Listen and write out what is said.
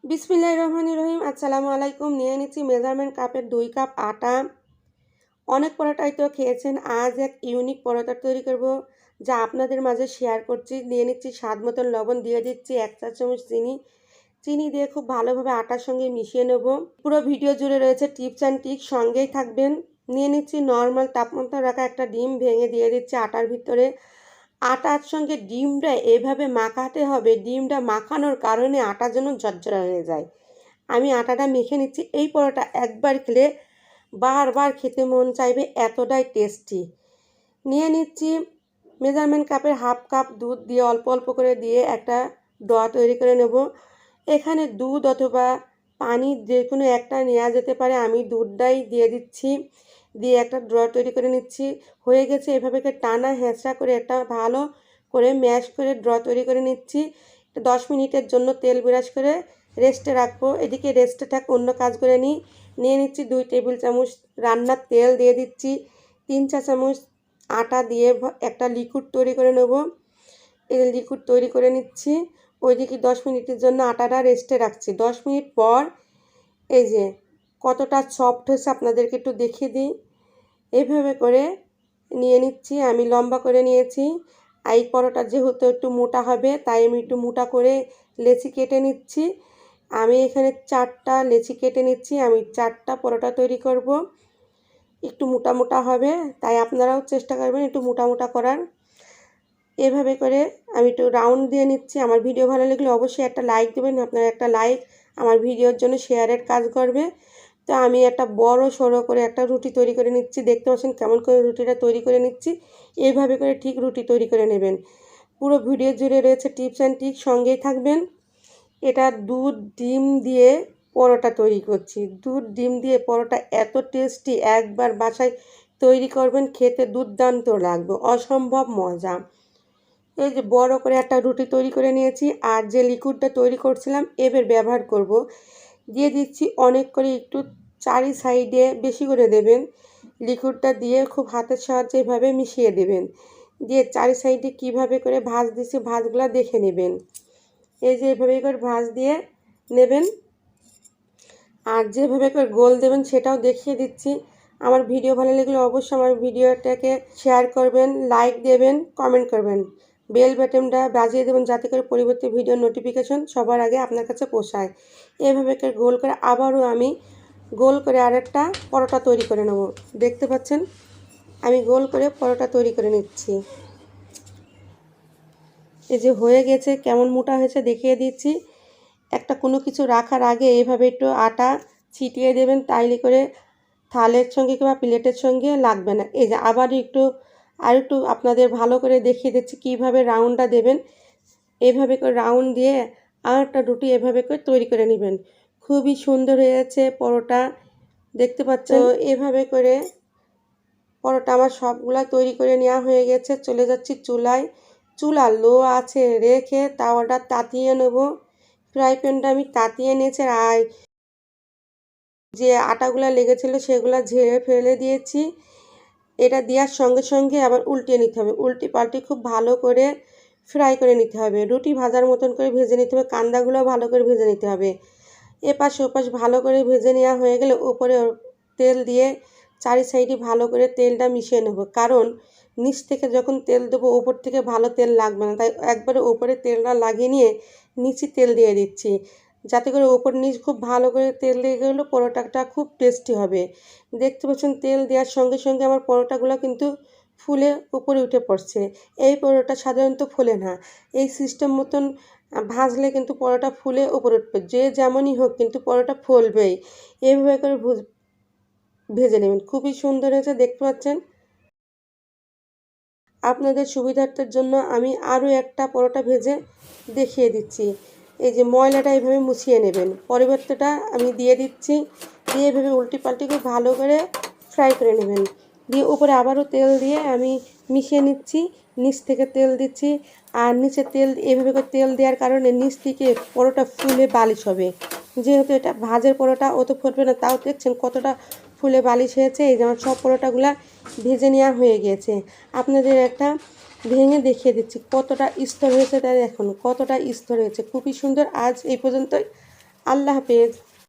বিসমিল্লাহির রহমানির রহিম। আসসালামু আলাইকুম। নিয়ে নিচ্ছি মেজারমেন্ট কাপের 2 কাপ আটা। অনেক পরোটাই তো খেয়েছেন, আজ এক ইউনিক পরোটা তৈরি করব যা আপনাদের মাঝে শেয়ার করছি। নিয়ে নিচ্ছি স্বাদ মতন লবণ, দিয়ে দিচ্ছি 1 চা চামচ চিনি দিয়ে খুব ভালোভাবে আটার সঙ্গে মিশিয়ে নেব। পুরো ভিডিও জুড়ে রয়েছে টিপস অ্যান্ড ট্রিক্স, সঙ্গেই থাকবেন। নিয়ে নিচ্ছি নর্মাল তাপমাত্রা রাখা একটা ডিম, ভেঙে দিয়ে দিচ্ছি আটার ভিতরে। আটার সঙ্গে ডিমটা এভাবে মাখাতে হবে, ডিমটা মাখানোর কারণে আটা যেন ঝরঝরা হয়ে যায়। আমি আটাটা মেখে নিচ্ছি। এই পরোটা একবার খেলে বারবার খেতে মন চাইবে, এতটাই টেস্টি। নিয়ে নিচ্ছি মেজারমেন্ট কাপের হাফ কাপ দুধ, দিয়ে অল্প অল্প করে দিয়ে একটা ডো তৈরি করে নেব। এখানে দুধ অথবা পানি যে কোনো একটা নেওয়া যেতে পারে, আমি দুধটাই দিয়ে দিচ্ছি। দিয়ে একটা ডো তৈরি করে নিচ্ছি। হয়ে গেছে। এভাবে টানা হেঁচড়া করে একটা ভালো করে ম্যাশ করে ডো তৈরি করে নিচ্ছি। 10 মিনিটের জন্য তেল ব্রাশ করে রেস্টে রাখবো। এদিকে রেস্টে থাক, অন্য কাজ করে নিয়ে নিচ্ছি 2 টেবিল চামচ রান্নার তেল, দিয়ে দিচ্ছি 3 চা চামচ আটা, দিয়ে একটা লিকুইড তৈরি করে নেব। এই লিকুইড তৈরি করে নিচ্ছি। ওইদিকে 10 মিনিটের জন্য আটাটা রেস্টে রাখছি। 10 মিনিট পর এই যে কতটা সফট হয়েছে আপনাদেরকে একটু দেখিয়ে দিই। এইভাবে করে নিয়ে নিচ্ছি। আমি লম্বা করে নিয়েছি। এই পরোটা যেহেতু একটু মোটা হবে, তাই আমি একটু মোটা করে লেচি কেটে নিচ্ছি। আমি এখানে 4টা লেচি কেটে নিচ্ছি। আমি 4টা পরোটা তৈরি করব। একটু মোটা মোটা হবে, তাই আপনারাও চেষ্টা করবেন একটু মোটা মোটা করার। এভাবে করে আমি একটু রাউন্ড দিয়ে নিচ্ছি। আমার ভিডিও ভালো লাগলে অবশ্যই একটা লাইক দেবেন। আপনার একটা লাইক আমার ভিডিওর জন্য শেয়ারের কাজ করবে। তো আমি একটা বড় সড়ো করে একটা রুটি তৈরি করে নিচ্ছি। দেখতে পাচ্ছেন কেমন করে রুটিটা তৈরি করে নিচ্ছি। এইভাবে করে ঠিক রুটি তৈরি করে নেবেন। পুরো ভিডিও জুড়ে রয়েছে টিপস অ্যান্ড ট্রিক্স, সঙ্গেই থাকবেন। এটা দুধ ডিম দিয়ে পরোটা তৈরি করছি। দুধ ডিম দিয়ে পরোটা এত টেস্টি, একবার বাসায় তৈরি করবেন, খেতে দুর্দান্ত লাগবে, অসম্ভব মজা। এই যে বড় করে একটা রুটি তৈরি করে নিয়েছি। আর যে লিকুইডটা তৈরি করছিলাম এবার ব্যবহার করব। দিয়ে দিচ্ছি অনেক করে, একটু চারি সাইডে বেশি করে দেবেন। লিকুইডটা দিয়ে খুব হাতের সাহায্যে এভাবে মিশিয়ে দেবেন। দিয়ে চারি সাইডে কিভাবে করে ভাঁজ দিচ্ছি, ভাঁজগুলো দেখে নেবেন। এই যে এভাবে করে ভাঁজ দিয়ে নেবেন। আর যেভাবে করে গোল দেবেন সেটাও দেখিয়ে দিচ্ছি। আমার ভিডিও ভালো লাগলে অবশ্যই আমার ভিডিওটাকে শেয়ার করবেন, লাইক দেবেন, কমেন্ট করবেন, বেল বাটনটা বাজিয়ে দেবেন যাতে করে পরবর্তী ভিডিওর নোটিফিকেশন সবার আগে আপনার কাছে পৌঁছায়। এভাবে করে গোল করে আবারও আমি গোল করে আরেকটা পরোটা তৈরি করে নেব। দেখতে পাচ্ছেন আমি গোল করে পরোটা তৈরি করে নিচ্ছি। এই যে হয়ে গেছে, কেমন মোটা হয়েছে দেখিয়ে দিচ্ছি। একটা কোনো কিছু রাখার আগে এইভাবে একটু আটা ছিটিয়ে দেবেন, তাইলে করে থালের সঙ্গে কিংবা প্লেটের সঙ্গে লাগবে না। এই যে আবার একটু আপনাদের ভালো করে দেখিয়ে দিচ্ছি কীভাবে রাউন্ডটা দেবেন। এভাবে করে রাউন্ড দিয়ে আর একটা রুটি এভাবে করে তৈরি করে নেবেন। খুবই সুন্দর হয়েছে পরোটা, দেখতে পাচ্ছেন। এভাবে করে পরোটা আমার সবগুলা তৈরি করে নেওয়া হয়ে গেছে। চলে যাচ্ছি চুলায়। চুলা লো আছে রেখে তাওয়াটা তাতিয়ে নেব। ফ্রাই প্যানটা আমি তাতিয়ে নিয়েছি। আর যে আটাগুলা লেগেছিল সেগুলো ঝেড়ে ফেলে দিয়েছি। এটা দেওয়ার সঙ্গে সঙ্গে আবার উল্টিয়ে নিতে হবে। উল্টি পাল্টি খুব ভালো করে ফ্রাই করে নিতে হবে। রুটি ভাজার মতন করে ভেজে নিতে হবে। কান্দাগুলো ভালো করে ভেজে নিতে হবে। এপাশ ওপাশ ভালো করে ভেজে নেওয়া হয়ে গেলে উপরে তেল দিয়ে চারি সাইডে ভালো করে তেলটা মিশিয়ে নেব। কারণ নিচ থেকে যখন তেল দেবো উপর থেকে ভালো তেল লাগবে না, তাই একবারে উপরে তেলটা লাগিয়ে নিয়ে নিচে তেল দিয়ে দিচ্ছি, যাতে করে ওপর নিচ খুব ভালো করে তেল লেগে গেলে পরোটাটা খুব টেস্টি হবে। দেখতে পাচ্ছেন তেল দেওয়ার সঙ্গে সঙ্গে আমার পরোটাগুলো কিন্তু ফুলে উপরে উঠে পড়ছে। এই পরোটা সাধারণত ফোলে না, এই সিস্টেম মতন ভাজলে কিন্তু পরোটা ফুলে উপরে উঠবে। যে যেমনই হোক কিন্তু পরোটা ফুলবেই। এইভাবে করে ভেজে নেবেন। খুবই সুন্দর হয়েছে, দেখতে পাচ্ছেন। আপনাদের সুবিধার্থের জন্য আমি আরও একটা পরোটা ভেজে দেখিয়ে দিচ্ছি। এই যে ময়লাটা এইভাবে মুছিয়ে নেবেন। পরিবর্তনটা আমি দিয়ে দিচ্ছি। দিয়ে এভাবে উল্টি পাল্টি খুব ভালো করে ফ্রাই করে নেবেন। দিয়ে উপরে আবারও তেল দিয়ে আমি মিশিয়ে নিচ্ছি। নিচ থেকে তেল দিচ্ছি। আর নিচে তেল এভাবে করে তেল দেওয়ার কারণে নিচ থেকে পরোটা ফুলে বালিশ হবে। যেহেতু এটা ভাজের পরোটা, অত ফুটবে না, তাও দেখছেন কতটা ফুলে বালিশ হয়েছে। এই যেমন সব পরোটাগুলা ভেজে নেওয়া হয়ে গেছে। আপনাদের একটা ভেঙে দেখিয়ে দিচ্ছি কতটা স্তর হয়েছে, তাই দেখুন কতটা স্তর হয়েছে। খুবই সুন্দর। আজ এই পর্যন্তই। আল্লাহ হাফেজ।